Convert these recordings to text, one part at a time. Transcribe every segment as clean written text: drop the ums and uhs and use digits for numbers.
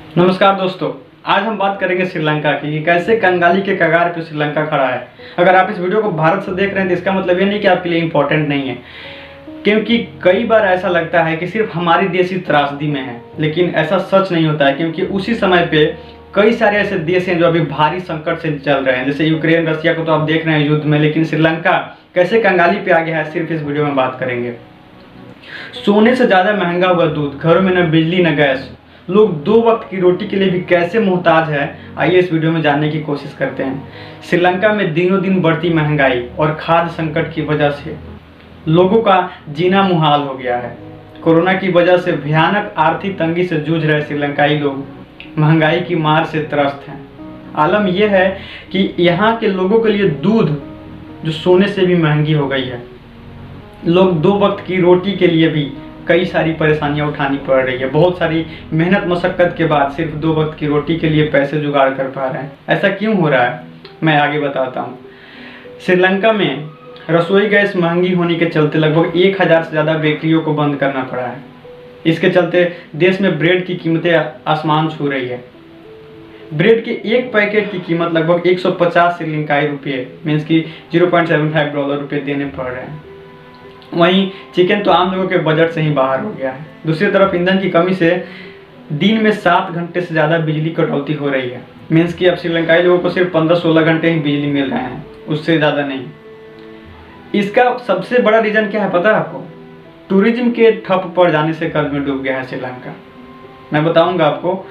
नमस्कार दोस्तों। आज हम बात करेंगे श्रीलंका की कि कैसे कंगाली के कगार पे श्रीलंका खड़ा है। अगर आप इस वीडियो को भारत से देख रहे हैं तो इसका मतलब ये नहीं कि आपके लिए इम्पोर्टेंट नहीं है, क्योंकि कई बार ऐसा लगता है कि सिर्फ हमारी देश ही त्रासदी में है, लेकिन ऐसा सच नहीं होता है। क्योंकि उसी समय पे कई सारे ऐसे देश हैं जो अभी भारी संकट से चल रहे हैं, जैसे यूक्रेन रशिया को तो आप देख रहे हैं युद्ध में, लेकिन श्रीलंका कैसे कंगाली पे आ गया है सिर्फ इस वीडियो में बात करेंगे। सोने से ज़्यादा महंगा हुआ दूध, घरों में न बिजली न गैस, लोग 2 वक्त की रोटी के लिए भी कैसे मोहताज है, आइए इस वीडियो में जानने की कोशिश करते हैं। श्रीलंका में दिनों दिन बढ़ती महंगाई और खाद्य संकट की वजह से लोगों का जीना मुहाल हो गया है। कोरोना की वजह से भयानक आर्थिक तंगी से जूझ रहे श्रीलंकाई लोग महंगाई की मार से त्रस्त हैं। आलम यह है कि यहाँ के लोगों के लिए दूध जो सोने से भी महंगी हो गई है। लोग 2 वक्त की रोटी के लिए भी कई सारी परेशानियां उठानी पड़ रही है। बहुत सारी मेहनत मशक्कत के बाद सिर्फ 2 वक्त की रोटी के लिए पैसे जुगाड़ कर पा रहे हैं। ऐसा क्यों हो रहा है, मैं आगे बताता हूँ। श्रीलंका में रसोई गैस महंगी होने के चलते लगभग 1000 से ज़्यादा बेकरियों को बंद करना पड़ा है। इसके चलते देश में ब्रेड की कीमतें आसमान छू रही है। ब्रेड के एक पैकेट की कीमत लगभग 150 श्रीलंकाई रुपये मीन्स की $0.75 देने पड़ रहे हैं। वहीं चिकन तो आम लोगों के बजट से ही बाहर हो गया है। दूसरी तरफ ईंधन की कमी से दिन में 7 घंटे से ज़्यादा बिजली कटौती हो रही है। मीन्स कि अब श्रीलंकाई लोगों को सिर्फ 15-16 घंटे ही बिजली मिल रहे हैं, उससे ज़्यादा नहीं। इसका सबसे बड़ा रीज़न क्या है पता है आपको? टूरिज्म के ठप पड़ जाने से कर्ज में डूब गया है श्रीलंका। मैं बताऊंगा आपको।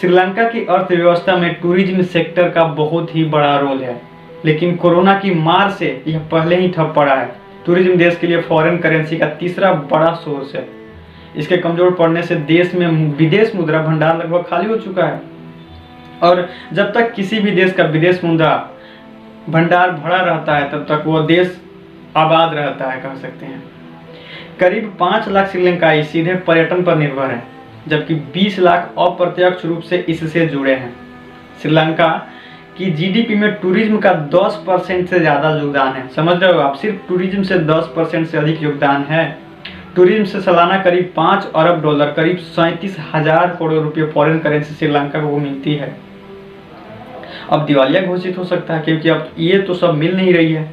श्रीलंका की अर्थव्यवस्था में टूरिज्म सेक्टर का बहुत ही बड़ा रोल है, लेकिन कोरोना की मार से यह पहले ही ठप पड़ा है। टूरिज्म देश के लिए फॉरेन करेंसी का तीसरा बड़ा सोर्स है। इसके कमजोर पड़ने से देश में विदेश मुद्रा भंडार लगभग खाली हो चुका है, और जब तक किसी भी देश का विदेश मुद्रा भंडार भरा रहता है तब तक वह देश आबाद रहता है, कह सकते हैं। करीब 5 लाख श्रीलंकाई सीधे पर्यटन पर निर्भर हैं, जबकि 20 लाख अप्रत्यक्ष रूप से इससे जुड़े हैं। श्रीलंका कि जीडीपी में टूरिज्म का 10% से ज़्यादा योगदान है। समझ रहे हो आप? सिर्फ टूरिज्म से 10% से अधिक योगदान है। टूरिज्म से सालाना करीब $5 अरब, करीब 37,000 करोड़ रुपये फॉरेन करेंसी श्रीलंका को मिलती है। अब दिवालिया घोषित हो सकता है, क्योंकि अब ये तो सब मिल नहीं रही है।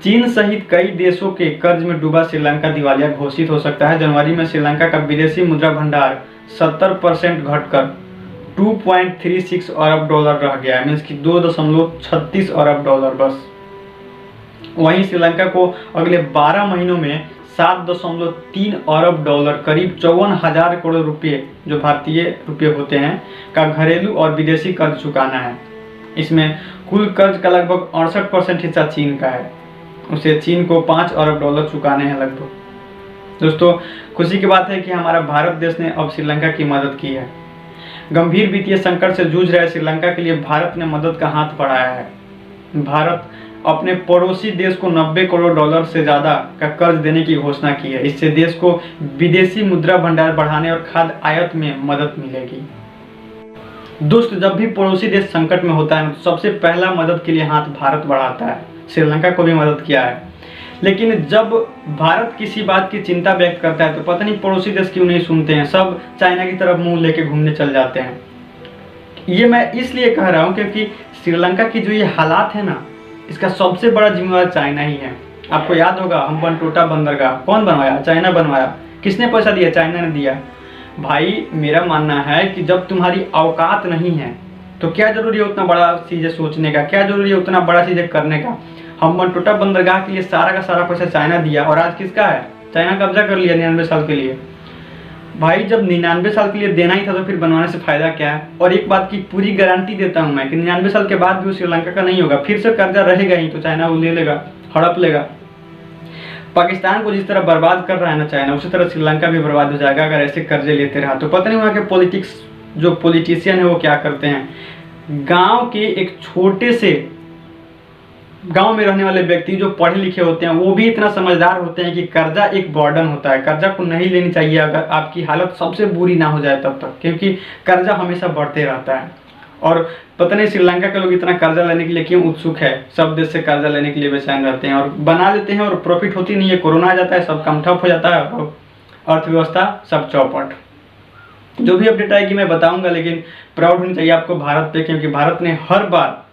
चीन सहित कई देशों के कर्ज में डूबा श्रीलंका दिवालिया घोषित हो सकता है। जनवरी में श्रीलंका का विदेशी मुद्रा भंडार 70% घटकर $2.36 अरब रह गया है, मीन्स कि $2.36 अरब बस। वहीं श्रीलंका को अगले 12 महीनों में $7.3 अरब, करीब 54,000 करोड़ रुपये जो भारतीय रुपये होते हैं, का घरेलू और विदेशी कर्ज चुकाना है। इसमें कुल कर्ज का लगभग 68% हिस्सा चीन का है। उसे चीन को $5 अरब चुकाने हैं लगभग। दोस्तों, खुशी की बात है कि हमारा भारत देश ने अब श्रीलंका की मदद की है। गंभीर वित्तीय संकट से जूझ रहे श्रीलंका के लिए भारत ने मदद का हाथ बढ़ाया है। भारत अपने पड़ोसी देश को $90 करोड़ से ज़्यादा का कर्ज देने की घोषणा की है। इससे देश को विदेशी मुद्रा भंडार बढ़ाने और खाद्य आयात में मदद मिलेगी। दोस्त, जब भी पड़ोसी देश संकट में होता है तो सबसे पहला मदद के लिए हाथ भारत बढ़ाता है। श्रीलंका को भी मदद किया है, लेकिन जब भारत किसी बात की चिंता व्यक्त करता है तो पता नहीं पड़ोसी देश क्यों नहीं सुनते हैं, सब चाइना की तरफ मुंह लेके घूमने चल जाते हैं। ये मैं इसलिए कह रहा हूँ क्योंकि श्रीलंका की जो ये हालात है ना, इसका सबसे बड़ा जिम्मेवार चाइना ही है। आपको याद होगा, हम्बनटोटा बंदरगाह कौन बनवाया? चाइना बनवाया। किसने पैसा दिया? चाइना ने दिया। भाई, मेरा मानना है कि जब तुम्हारी औकात नहीं है तो क्या जरूरी है उतना बड़ा चीज़ें सोचने का, क्या जरूरी है उतना बड़ा चीज़ें करने का। हम्बनटोटा बंदरगाह के लिए सारा का सारा पैसा चाइना दिया, और आज किसका है? चाइना कब्जा कर लिया 99 साल के लिए। भाई, जब 99 साल के लिए देना ही था तो फिर बनवाने से फायदा क्या है? और एक बात की पूरी गारंटी देता हूं मैं कि 99 साल के बाद भी श्रीलंका का नहीं होगा, फिर से कर्जा रहेगा ही, तो चाइना वो ले लेगा, हड़प लेगा। पाकिस्तान को जिस तरह बर्बाद कर रहा है ना चाइना, उसी तरह श्रीलंका भी बर्बाद हो जाएगा अगर ऐसे कर्जे लेते रहा तो। पता नहीं वहाँ के जो पॉलिटिशियन है वो क्या करते हैं। गाँव के एक छोटे से गांव में रहने वाले व्यक्ति जो पढ़े लिखे होते हैं वो भी इतना समझदार होते हैं कि कर्जा एक बर्डन होता है। कर्जा को नहीं लेनी चाहिए अगर आपकी हालत सबसे बुरी ना हो जाए तब तक, क्योंकि कर्जा हमेशा बढ़ते रहता है। और पता नहीं श्रीलंका के लोग इतना कर्जा लेने के लिए क्यों उत्सुक है। सब देश से कर्जा लेने के लिए बेचैन रहते हैं और बना लेते हैं, और प्रॉफिट होती नहीं है। कोरोना आ जाता है, सब काम ठप हो जाता है, अर्थव्यवस्था सब चौपट। जो भी अपडेट आएगी मैं बताऊंगा, लेकिन प्राउड होनी चाहिए आपको भारत पे, क्योंकि भारत ने हर बार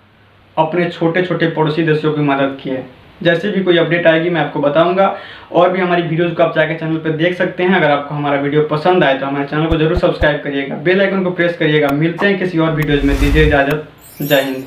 अपने छोटे छोटे पड़ोसी देशों की मदद की है। जैसे भी कोई अपडेट आएगी मैं आपको बताऊंगा। और भी हमारी वीडियोज़ को आप जाके चैनल पर देख सकते हैं। अगर आपको हमारा वीडियो पसंद आए तो हमारे चैनल को जरूर सब्सक्राइब करिएगा, बेल आइकन को प्रेस करिएगा। मिलते हैं किसी और वीडियोज़ में, दीजिए इजाज़त। जय हिंद।